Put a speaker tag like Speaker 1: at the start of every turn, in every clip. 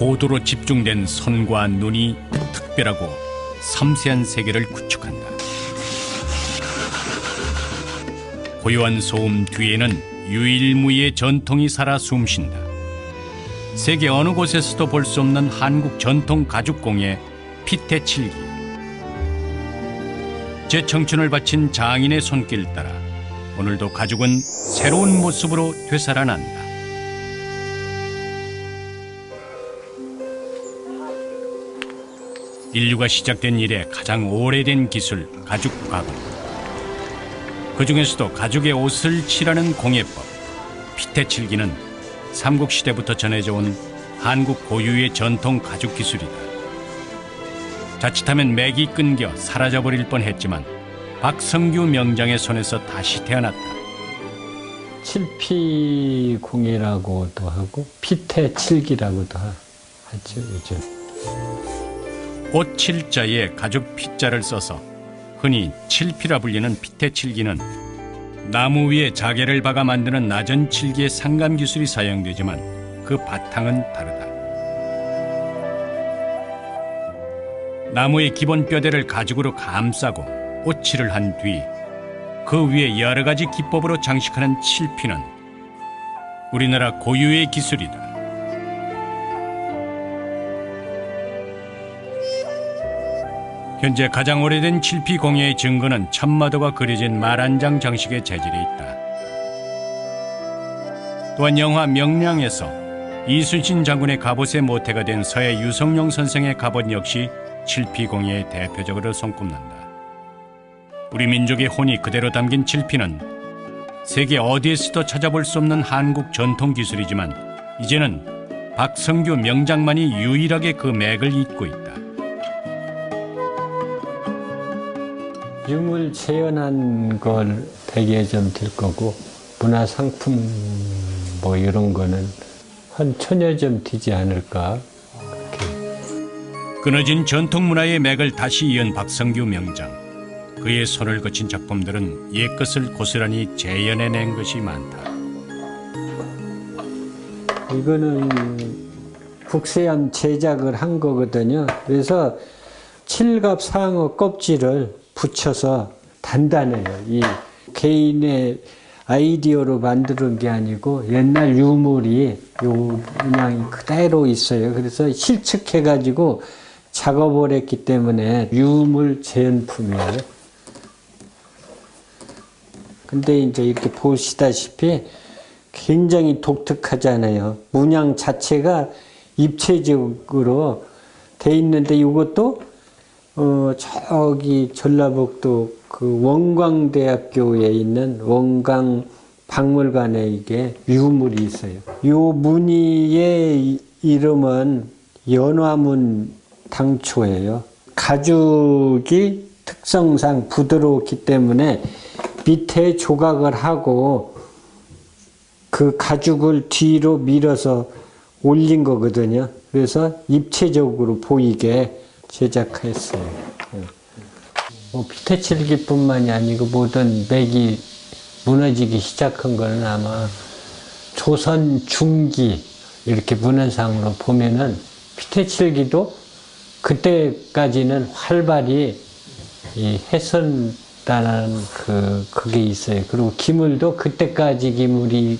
Speaker 1: 고도로 집중된 선과 눈이 특별하고 섬세한 세계를 구축한다. 고요한 소음 뒤에는 유일무이의 전통이 살아 숨쉰다. 세계 어느 곳에서도 볼 수 없는 한국 전통 가죽공예 피테칠기. 제 청춘을 바친 장인의 손길 따라 오늘도 가죽은 새로운 모습으로 되살아난다. 인류가 시작된 이래 가장 오래된 기술 가죽 가공. 그 중에서도 가죽의 옷을 칠하는 공예법 피테칠기는 삼국시대부터 전해져 온 한국 고유의 전통 가죽 기술이다. 자칫하면 맥이 끊겨 사라져버릴 뻔했지만 박성규 명장의 손에서 다시 태어났다.
Speaker 2: 칠피공예라고도 하고 피테칠기라고도 하죠, 요즘.
Speaker 1: 옷 칠자에 가죽 피자를 써서 흔히 칠피라 불리는 피테칠기는 나무 위에 자개를 박아 만드는 낮은 칠기의 상감 기술이 사용되지만 그 바탕은 다르다. 나무의 기본 뼈대를 가죽으로 감싸고 옷칠을 한 뒤 그 위에 여러 가지 기법으로 장식하는 칠피는 우리나라 고유의 기술이다. 현재 가장 오래된 칠피 공예의 증거는 천마도가 그려진 말 한 장 장식의 재질에 있다. 또한 영화 명량에서 이순신 장군의 갑옷의 모태가 된 서해 유성룡 선생의 갑옷 역시 칠피 공예의 대표적으로 손꼽는다. 우리 민족의 혼이 그대로 담긴 칠피는 세계 어디에서도 찾아볼 수 없는 한국 전통 기술이지만 이제는 박성규 명장만이 유일하게 그 맥을 잇고 있다.
Speaker 2: 유물 재현한 걸 대개 좀 될 거고 문화상품 뭐 이런 거는 한 1000여 점 되지 않을까. 그렇게.
Speaker 1: 끊어진 전통 문화의 맥을 다시 이은 박성규 명장. 그의 손을 거친 작품들은 옛것을 고스란히 재현해낸 것이 많다.
Speaker 2: 이거는 국세암 제작을 한 거거든요. 그래서 칠갑 상어 껍질을 붙여서 단단해요. 이 개인의 아이디어로 만드는 게 아니고 옛날 유물이 요 문양이 그대로 있어요. 그래서 실측해가지고 작업을 했기 때문에 유물 재현품이에요. 근데 이제 이렇게 보시다시피 굉장히 독특하잖아요. 문양 자체가 입체적으로 돼 있는데 이것도 저기 전라북도 그 원광대학교에 있는 원광 박물관에 이게 유물이 있어요. 요 무늬의 이름은 연화문 당초예요. 가죽이 특성상 부드럽기 때문에 밑에 조각을 하고 그 가죽을 뒤로 밀어서 올린 거거든요. 그래서 입체적으로 보이게 제작했어요. 뭐 피테칠기뿐만이 아니고 모든 맥이 무너지기 시작한 거는 아마 조선 중기 이렇게 문헌상으로 보면은 피테칠기도 그때까지는 활발히 했었다는 그게 있어요. 그리고 기물도 그때까지 기물이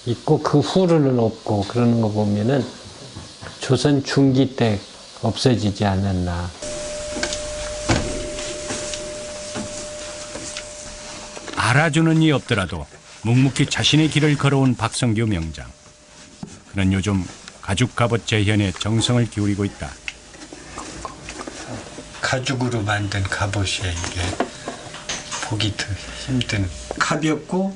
Speaker 2: 있고 그 후로는 없고 그러는 거 보면은 조선 중기 때 없어지지 않았나.
Speaker 1: 알아주는 이 없더라도 묵묵히 자신의 길을 걸어온 박성규 명장. 그는 요즘 가죽 갑옷 재현에 정성을 기울이고 있다.
Speaker 2: 가죽으로 만든 갑옷이에요. 이게 보기 더 힘든. 가볍고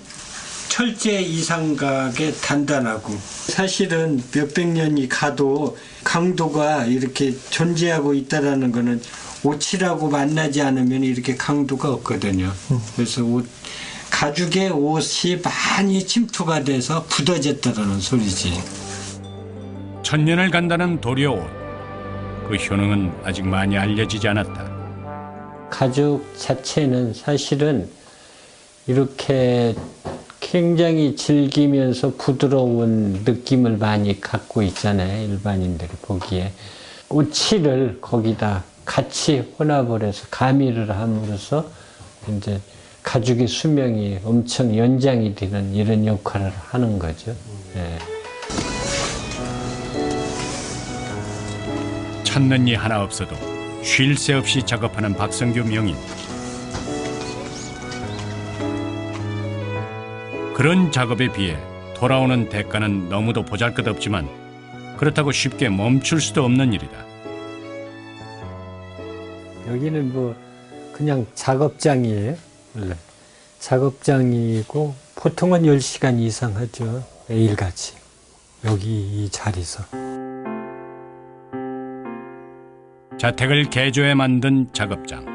Speaker 2: 철제 이상각에 단단하고 사실은 몇백 년이 가도 강도가 이렇게 존재하고 있다는 거는 옷이라고 만나지 않으면 이렇게 강도가 없거든요. 그래서 가죽에 옷이 많이 침투가 돼서 굳어졌다는 소리지.
Speaker 1: 천년을 간다는 도려옷. 그 효능은 아직 많이 알려지지 않았다.
Speaker 2: 가죽 자체는 사실은 이렇게 굉장히 질기면서 부드러운 느낌을 많이 갖고 있잖아요. 일반인들이 보기에. 오칠을 거기다 같이 혼합을 해서 가미를 함으로써 이제 가죽의 수명이 엄청 연장이 되는 이런 역할을 하는 거죠. 네.
Speaker 1: 찾는 이 하나 없어도 쉴 새 없이 작업하는 박성규 명인. 그런 작업에 비해 돌아오는 대가는 너무도 보잘것없지만 그렇다고 쉽게 멈출 수도 없는 일이다.
Speaker 2: 여기는 뭐 그냥 작업장이에요. 원래 작업장이고 보통은 10시간 이상 하죠. 매일같이 여기 이 자리에서.
Speaker 1: 자택을 개조해 만든 작업장.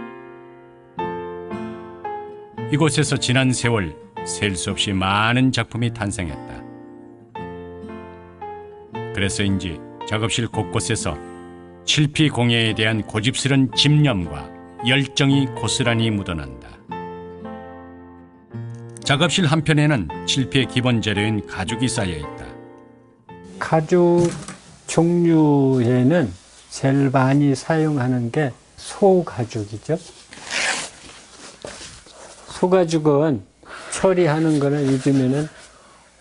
Speaker 1: 이곳에서 지난 세월 셀 수 없이 많은 작품이 탄생했다. 그래서인지 작업실 곳곳에서 칠피공예에 대한 고집스런 집념과 열정이 고스란히 묻어난다. 작업실 한편에는 칠피의 기본 재료인 가죽이 쌓여있다.
Speaker 2: 가죽 종류에는 제일 많이 사용하는 게 소가죽이죠. 소가죽은 처리하는 거는 요즘에는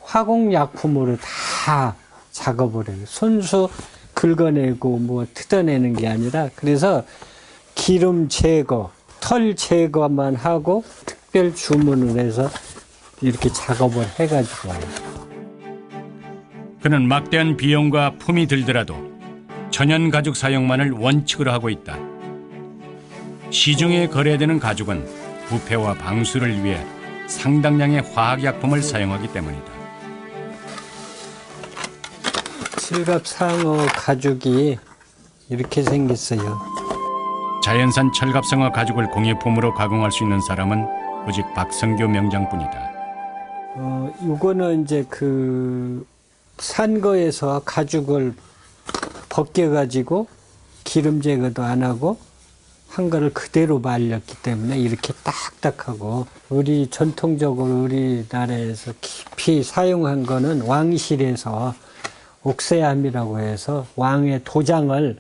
Speaker 2: 화공약품으로 다 작업을 해요. 손수 긁어내고 뭐 뜯어내는 게 아니라, 그래서 기름 제거, 털 제거만 하고 특별 주문을 해서 이렇게 작업을 해가지고 와요.
Speaker 1: 그는 막대한 비용과 품이 들더라도 천연 가죽 사용만을 원칙으로 하고 있다. 시중에 거래되는 가죽은 부패와 방수를 위해 상당량의 화학약품을 사용하기 때문이다.
Speaker 2: 철갑상어 가죽이 이렇게 생겼어요.
Speaker 1: 자연산 철갑상어 가죽을 공예품으로 가공할 수 있는 사람은 오직 박성규 명장뿐이다.
Speaker 2: 이거는 이제 그 산거에서 가죽을 벗겨가지고 기름 제거도 안 하고 한 거를 그대로 말렸기 때문에 이렇게 딱딱하고, 우리 전통적으로 우리나라에서 깊이 사용한 거는 왕실에서 옥새함이라고 해서 왕의 도장을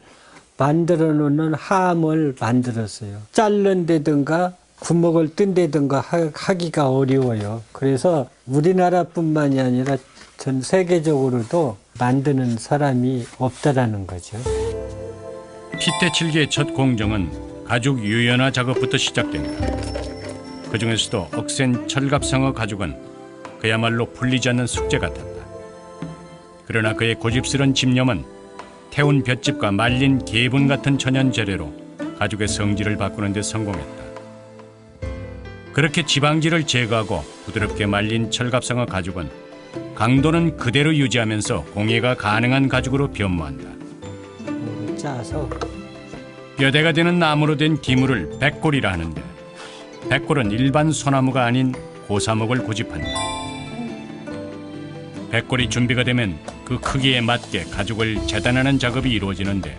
Speaker 2: 만들어 놓는 함을 만들었어요. 자른다든가 구멍을 뜬다든가 하기가 어려워요. 그래서 우리나라뿐만이 아니라 전 세계적으로도 만드는 사람이 없다라는 거죠.
Speaker 1: 피떼칠기의 첫 공정은 가죽 유연화 작업부터 시작된다. 그 중에서도 억센 철갑상어 가죽은 그야말로 풀리지 않는 숙제 같았다. 그러나 그의 고집스런 집념은 태운 볏짚과 말린 개분 같은 천연 재료로 가죽의 성질을 바꾸는 데 성공했다. 그렇게 지방질을 제거하고 부드럽게 말린 철갑상어 가죽은 강도는 그대로 유지하면서 공예가 가능한 가죽으로 변모한다.
Speaker 2: 짜서
Speaker 1: 뼈대가 되는 나무로 된 기물을 백골이라 하는데, 백골은 일반 소나무가 아닌 고사목을 고집한다. 백골이 준비가 되면 그 크기에 맞게 가죽을 재단하는 작업이 이루어지는데,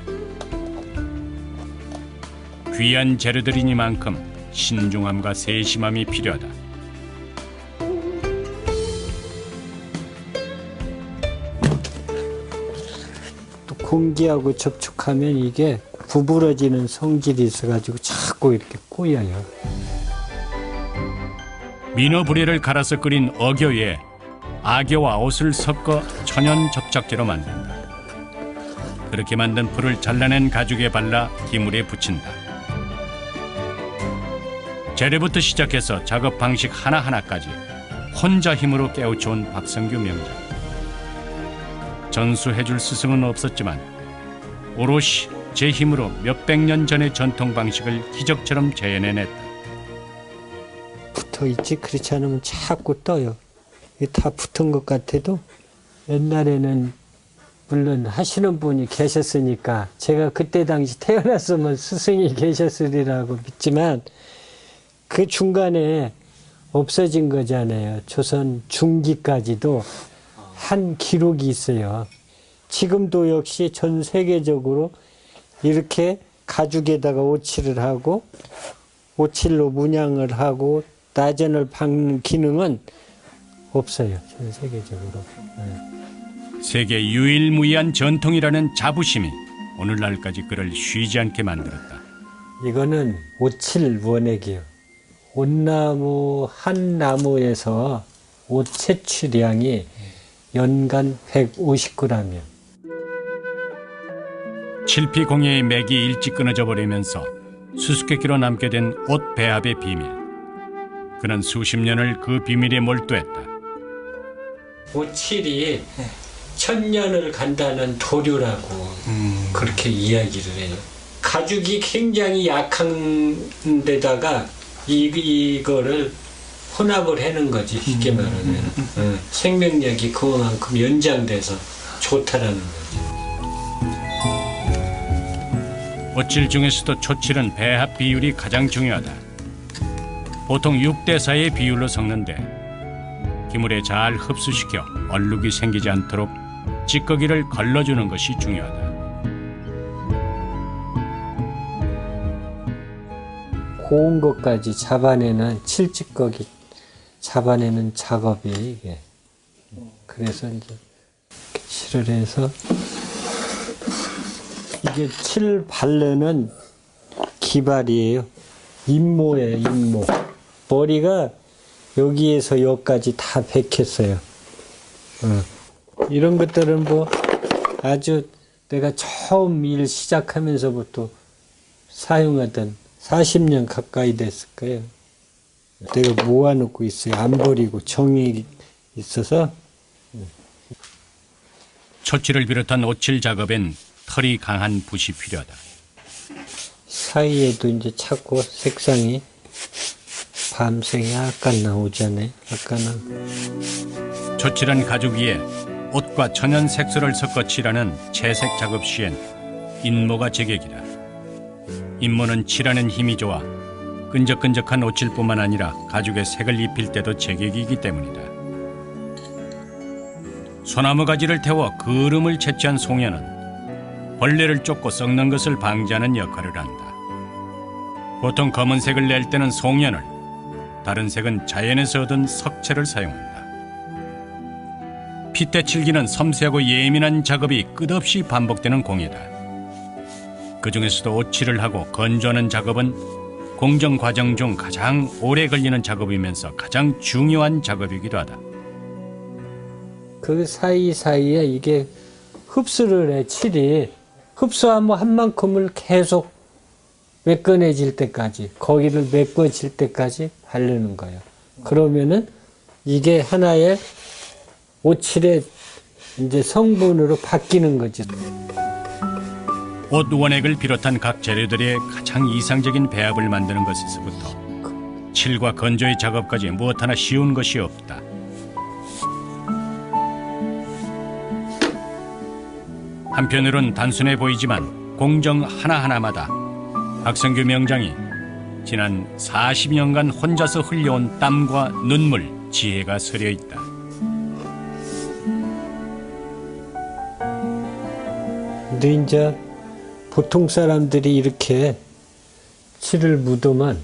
Speaker 1: 귀한 재료들이니만큼 신중함과 세심함이 필요하다.
Speaker 2: 또 공기하고 접촉하면 이게 구부러지는 성질이 있어가지고 자꾸 이렇게 꼬여요.
Speaker 1: 민어 부리를 갈아서 끓인 어교에 악여와 옷을 섞어 천연 접착제로 만든다. 그렇게 만든 풀을 잘라낸 가죽에 발라 기물에 붙인다. 재료부터 시작해서 작업 방식 하나하나까지 혼자 힘으로 깨우쳐온 박성규 명장. 전수해줄 스승은 없었지만 오롯이 제 힘으로 몇백 년 전의 전통 방식을 기적처럼 재현해냈다.
Speaker 2: 붙어있지, 그렇지 않으면 자꾸 떠요. 이게 다 붙은 것 같아도 옛날에는 물론 하시는 분이 계셨으니까 제가 그때 당시 태어났으면 스승이 계셨으리라고 믿지만 그 중간에 없어진 거잖아요. 조선 중기까지도 한 기록이 있어요. 지금도 역시 전 세계적으로 이렇게 가죽에다가 오칠을 하고 오칠로 문양을 하고 나전을 박는 기능은 없어요. 전 세계적으로. 네.
Speaker 1: 세계 유일무이한 전통이라는 자부심이 오늘날까지 그를 쉬지 않게 만들었다.
Speaker 2: 이거는 57 원액이요. 온나무 한 나무에서 옷 채취량이 연간 150g이요.
Speaker 1: 칠피공예의 맥이 일찍 끊어져 버리면서 수수께끼로 남게 된 옷 배합의 비밀. 그는 수십 년을 그 비밀에 몰두했다.
Speaker 2: 오칠이 천년을 간다는 도료라고 그렇게 이야기를 해요. 가죽이 굉장히 약한 데다가 이거를 혼합을 해는 거지, 쉽게 말하면. 생명력이 그만큼 연장돼서 좋다라는 거지.
Speaker 1: 옷질 중에서도 초칠은 배합 비율이 가장 중요하다. 보통 6대4의 비율로 섞는데 기물에 잘 흡수시켜 얼룩이 생기지 않도록 찌꺼기를 걸러주는 것이 중요하다.
Speaker 2: 고운 것까지 잡아내는 칠찌꺼기 잡아내는 작업이 이게. 그래서 이제 칠을 해서 이게 칠 바르는 기발이에요. 인모예요, 인모. 머리가 여기에서 여기까지 다 백했어요. 이런 것들은 뭐 아주 내가 처음 일 시작하면서부터 사용하던 40년 가까이 됐을 거예요. 내가 모아놓고 있어요. 안 버리고 정이 있어서.
Speaker 1: 초칠을 비롯한 옷칠 작업엔 털이 강한 붓이 필요하다.
Speaker 2: 사이에도 이제 자꾸 색상이 밤색이 약간 나오잖아요. 약간은.
Speaker 1: 초칠한 가죽 위에 옷과 천연 색소를 섞어 칠하는 채색 작업 시엔 인모가 제격이다. 인모는 칠하는 힘이 좋아 끈적끈적한 옷칠뿐만 아니라 가죽에 색을 입힐 때도 제격이기 때문이다. 소나무 가지를 태워 그름을 채취한 송연은 벌레를 쫓고 썩는 것을 방지하는 역할을 한다. 보통 검은색을 낼 때는 송연을, 다른 색은 자연에서 얻은 석채를 사용한다. 핏대칠기는 섬세하고 예민한 작업이 끝없이 반복되는 공예다. 그 중에서도 옷칠을 하고 건조하는 작업은 공정 과정 중 가장 오래 걸리는 작업이면서 가장 중요한 작업이기도 하다.
Speaker 2: 그 사이사이에 이게 흡수를 해, 칠이. 흡수하면 한 만큼을 계속 매끈해질 때까지, 거기를 메꿔질 때까지 바르는 거예요. 그러면은 이게 하나의 오칠의 이제 성분으로 바뀌는 거지.
Speaker 1: 옷 원액을 비롯한 각 재료들의 가장 이상적인 배합을 만드는 것에서부터 칠과 건조의 작업까지 무엇 하나 쉬운 것이 없다. 한편으론 단순해 보이지만 공정 하나하나마다 박성규 명장이 지난 40년간 혼자서 흘려온 땀과 눈물, 지혜가 서려 있다.
Speaker 2: 근데 이제 보통 사람들이 이렇게 칠을 묻으면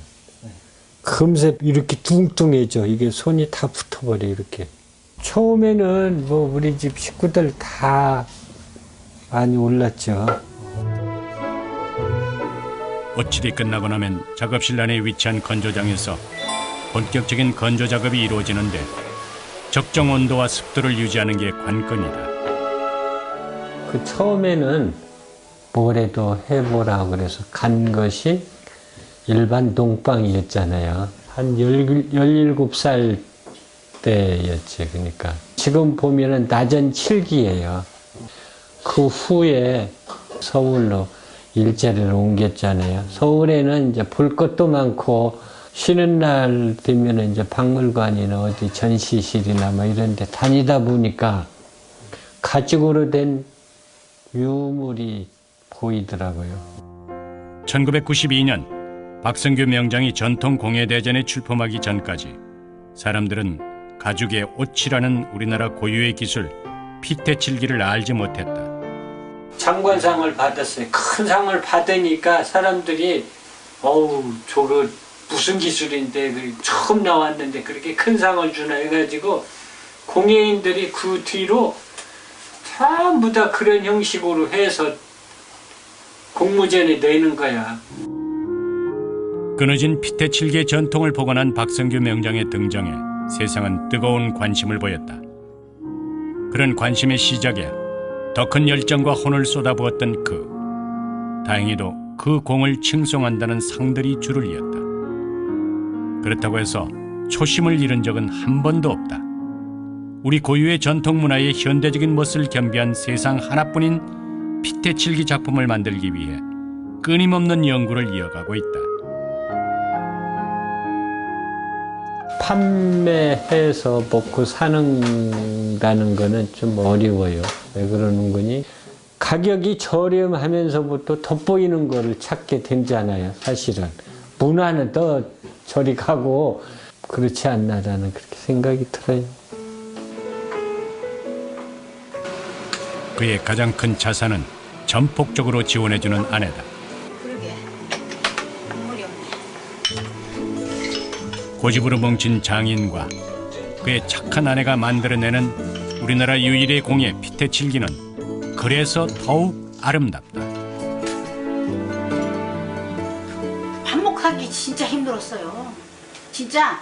Speaker 2: 금세 이렇게 뚱뚱해져. 이게 손이 다 붙어버려, 이렇게. 처음에는 뭐 우리 집 식구들 다 많이 올랐죠.
Speaker 1: 옷칠이 끝나고 나면 작업실 안에 위치한 건조장에서 본격적인 건조 작업이 이루어지는데 적정 온도와 습도를 유지하는 게 관건이다.
Speaker 2: 그 처음에는 뭐래도 해보라고 그래서 간 것이 일반 농방이었잖아요. 한 17살 때였지, 그러니까. 지금 보면은 낮은 7기예요. 그 후에 서울로 일자리를 옮겼잖아요. 서울에는 이제 볼 것도 많고, 쉬는 날 되면 이제 박물관이나 어디 전시실이나 뭐 이런 데 다니다 보니까 가죽으로 된 유물이 보이더라고요.
Speaker 1: 1992년 박성규 명장이 전통 공예대전에 출품하기 전까지 사람들은 가죽에 옷칠하는 우리나라 고유의 기술 핏대칠기를 알지 못했다.
Speaker 2: 장관상을 받았어요. 큰 상을 받으니까 사람들이 어우 저거 무슨 기술인데 처음 나왔는데 그렇게 큰 상을 주나 해가지고 공예인들이 그 뒤로 전부 다 그런 형식으로 해서 공모전에 내는 거야.
Speaker 1: 끊어진 피태칠기의 전통을 복원한 박성규 명장의 등장에 세상은 뜨거운 관심을 보였다. 그런 관심의 시작에 더 큰 열정과 혼을 쏟아부었던 다행히도 그 공을 칭송한다는 상들이 줄을 이었다. 그렇다고 해서 초심을 잃은 적은 한 번도 없다. 우리 고유의 전통 문화의 현대적인 멋을 겸비한 세상 하나뿐인 피태칠기 작품을 만들기 위해 끊임없는 연구를 이어가고 있다.
Speaker 2: 판매해서 먹고 사는다는 거는 좀 어려워요. 왜 그러는 거니? 가격이 저렴하면서부터 돋보이는 거를 찾게 되잖아요, 사실은. 문화는 더 저리 가고 그렇지 않나라는 그렇게 생각이 들어요.
Speaker 1: 그의 가장 큰 자산은 전폭적으로 지원해주는 아내다.
Speaker 3: 그러게. 국물이 없네.
Speaker 1: 고집으로 뭉친 장인과 그의 착한 아내가 만들어내는 우리나라 유일의 공예 피태칠기는 그래서 더욱 아름답다.
Speaker 3: 반복하기 진짜 힘들었어요. 진짜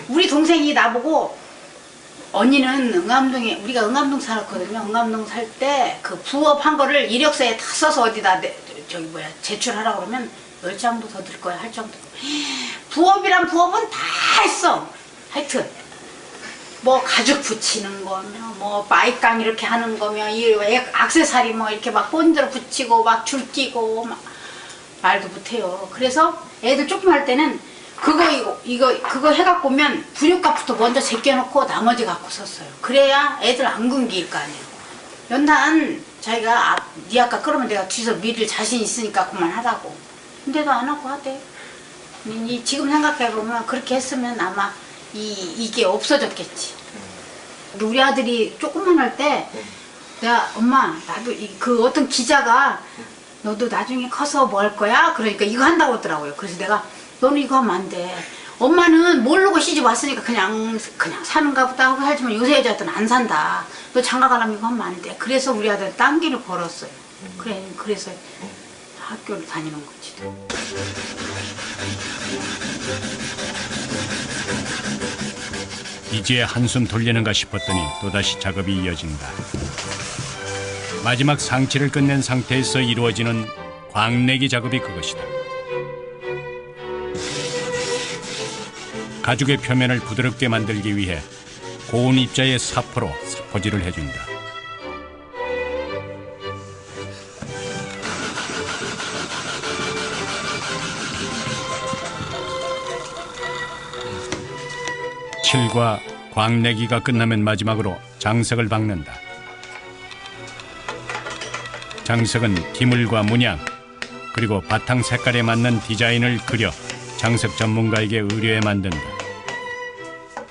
Speaker 3: 우리 동생이 나보고 언니는 우리가 응암동 살았거든요. 응암동 살 때 그 부업한 거를 이력서에 다 써서 어디다 제출하라고 그러면 10장도 더 들 거야 할 정도. 부업이란 부업은 다 했어. 하여튼 뭐 가죽 붙이는 거며 뭐 마이깡 이렇게 하는 거며 이 액세서리 뭐 이렇게 막 본드로 붙이고 막 줄 끼고 막 말도 못해요. 그래서 애들 조금 할 때는 그거 해갖고 오면 분유값부터 먼저 제껴놓고 나머지 갖고 썼어요. 그래야 애들 안 굶길 거 아니에요. 연탄 자기가 네 아까 끓으면 내가 뒤에서 밀을 자신 있으니까 그만하라고. 근데도 안 하고 하대. 지금 생각해보면 그렇게 했으면 아마 이게 없어졌겠지. 우리 아들이 조금만 할 때 내가 엄마 나도 그 어떤 기자가 너도 나중에 커서 뭐 할 거야? 그러니까 이거 한다고 하더라고요. 그래서 내가 너는 이거 하면 안 돼. 엄마는 모르고 시집 왔으니까 그냥 사는가 보다 하고 하지만 요새 여자들은 안 산다. 너 장가 가려면 이거 하면 안 돼. 그래서 우리 아들 딴 길을 벌었어요. 그래서 학교를 다니는 거지.
Speaker 1: 이제 한숨 돌리는가 싶었더니 또다시 작업이 이어진다. 마지막 상치를 끝낸 상태에서 이루어지는 광내기 작업이 그것이다. 가죽의 표면을 부드럽게 만들기 위해 고운 입자의 사포로 사포질을 해준다. 칠과 광내기가 끝나면 마지막으로 장석을 박는다. 장석은 기물과 문양 그리고 바탕 색깔에 맞는 디자인을 그려 장석 전문가에게 의뢰해 만든다.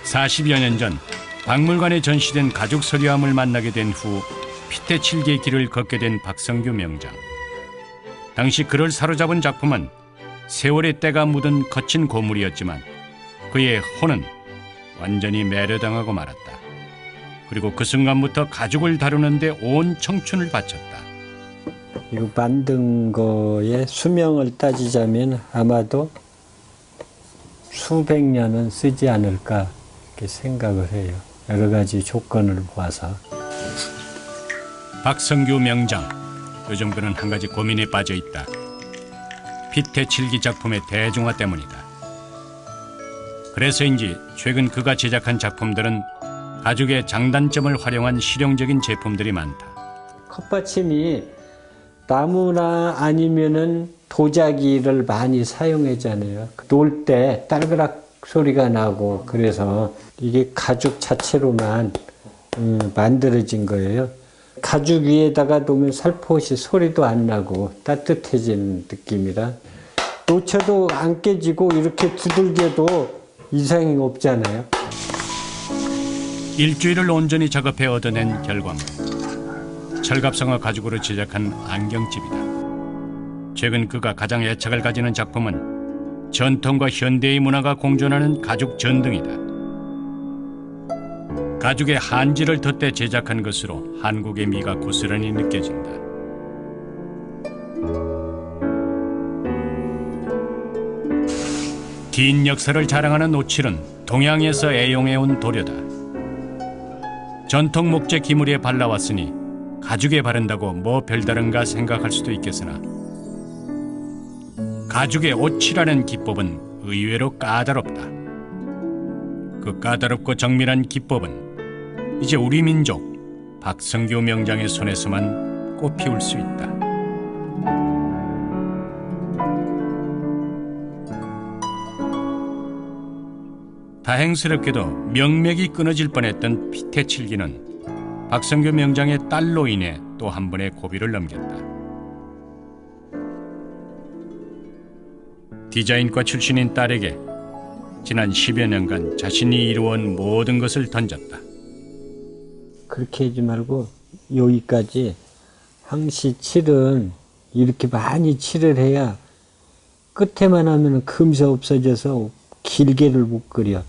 Speaker 1: 40여 년 전 박물관에 전시된 가죽 서리함을 만나게 된 후 피태칠기의 길을 걷게 된 박성규 명장. 당시 그를 사로잡은 작품은 세월의 때가 묻은 거친 고물이었지만 그의 혼은 완전히 매료당하고 말았다. 그리고 그 순간부터 가죽을 다루는데 온 청춘을 바쳤다.
Speaker 2: 이거 만든 거에 수명을 따지자면 아마도 수백 년은 쓰지 않을까 이렇게 생각을 해요. 여러 가지 조건을 봐서.
Speaker 1: 박성규 명장, 요즘 그는 한 가지 고민에 빠져 있다. 피태칠기 작품의 대중화 때문이다. 그래서인지 최근 그가 제작한 작품들은 가죽의 장단점을 활용한 실용적인 제품들이 많다.
Speaker 2: 컵받침이 나무나 아니면은 도자기를 많이 사용하잖아요. 놓을 때 딸그락 소리가 나고 그래서 이게 가죽 자체로만 만들어진 거예요. 가죽 위에다가 놓으면 살포시 소리도 안 나고 따뜻해지는 느낌이라 놓쳐도 안 깨지고 이렇게 두들겨도 이상이 없잖아요.
Speaker 1: 일주일을 온전히 작업해 얻어낸 결과물. 철갑상어 가죽으로 제작한 안경집이다. 최근 그가 가장 애착을 가지는 작품은 전통과 현대의 문화가 공존하는 가죽 전등이다. 가죽의 한지를 덧대 제작한 것으로 한국의 미가 고스란히 느껴진다. 긴 역사를 자랑하는 오칠은 동양에서 애용해온 도료다. 전통 목재 기물에 발라왔으니 가죽에 바른다고 뭐 별다른가 생각할 수도 있겠으나 가죽에 오칠하는 기법은 의외로 까다롭다. 그 까다롭고 정밀한 기법은 이제 우리 민족 박성규 명장의 손에서만 꽃피울 수 있다. 다행스럽게도 명맥이 끊어질 뻔했던 피태칠기는 박성규 명장의 딸로 인해 또 한 번의 고비를 넘겼다. 디자인과 출신인 딸에게 지난 10여 년간 자신이 이루어온 모든 것을 던졌다.
Speaker 2: 그렇게 하지 말고 여기까지 항시 칠은 이렇게 많이 칠을 해야 끝에만 하면 금세 없어져서 길게를 못 그려.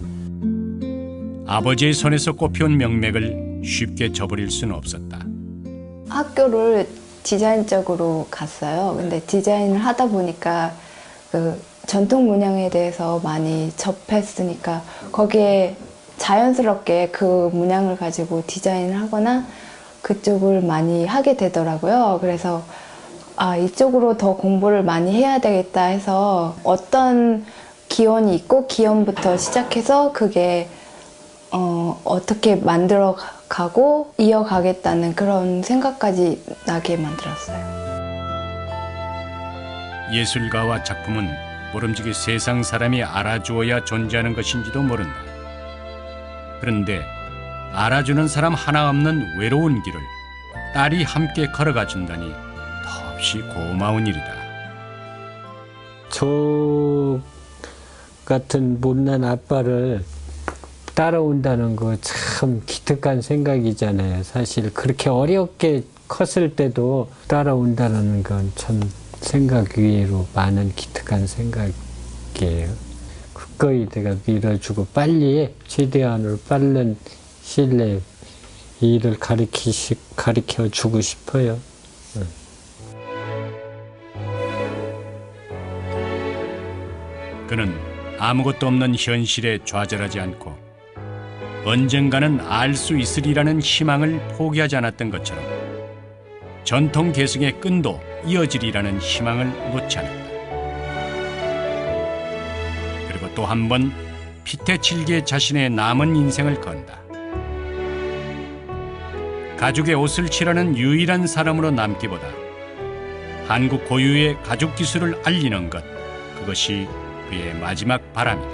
Speaker 1: 아버지의 손에서 꽃피운 명맥을 쉽게 저버릴 수는 없었다.
Speaker 4: 학교를 디자인 쪽으로 갔어요. 근데 디자인을 하다 보니까 그 전통 문양에 대해서 많이 접했으니까 거기에 자연스럽게 그 문양을 가지고 디자인을 하거나 그쪽을 많이 하게 되더라고요. 그래서 이쪽으로 더 공부를 많이 해야 되겠다 해서 어떤 기원이 있고 기원부터 시작해서 그게 어떻게 만들어 가고 이어가겠다는 그런 생각까지 나게 만들었어요.
Speaker 1: 예술가와 작품은 모름지기 세상 사람이 알아주어야 존재하는 것인지도 모른다. 그런데 알아주는 사람 하나 없는 외로운 길을 딸이 함께 걸어가 준다니 더없이 고마운 일이다.
Speaker 2: 저 같은 못난 아빠를 따라온다는 거 참 기특한 생각이잖아요. 사실 그렇게 어렵게 컸을 때도 따라온다는 건 참 생각 외로 많은 기특한 생각이에요. 그거에 내가 밀어주고 빨리 최대한으로 빠른 시일 내에 일을 가르쳐주고 싶어요.
Speaker 1: 그는 아무것도 없는 현실에 좌절하지 않고 언젠가는 알 수 있으리라는 희망을 포기하지 않았던 것처럼 전통 계승의 끈도 이어지리라는 희망을 놓지 않았다. 그리고 또 한 번 피태칠기에 자신의 남은 인생을 건다. 가죽에 옷을 칠하는 유일한 사람으로 남기보다 한국 고유의 가죽 기술을 알리는 것, 그것이 그의 마지막 바람이다.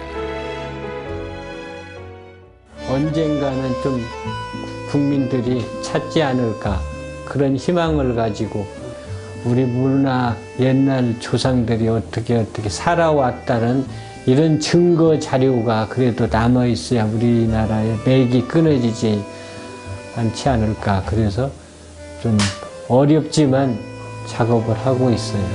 Speaker 2: 언젠가는 좀 국민들이 찾지 않을까 그런 희망을 가지고 우리 문화 옛날 조상들이 어떻게 살아왔다는 이런 증거 자료가 그래도 남아있어야 우리나라의 맥이 끊어지지 않지 않을까. 그래서 좀 어렵지만 작업을 하고 있어요.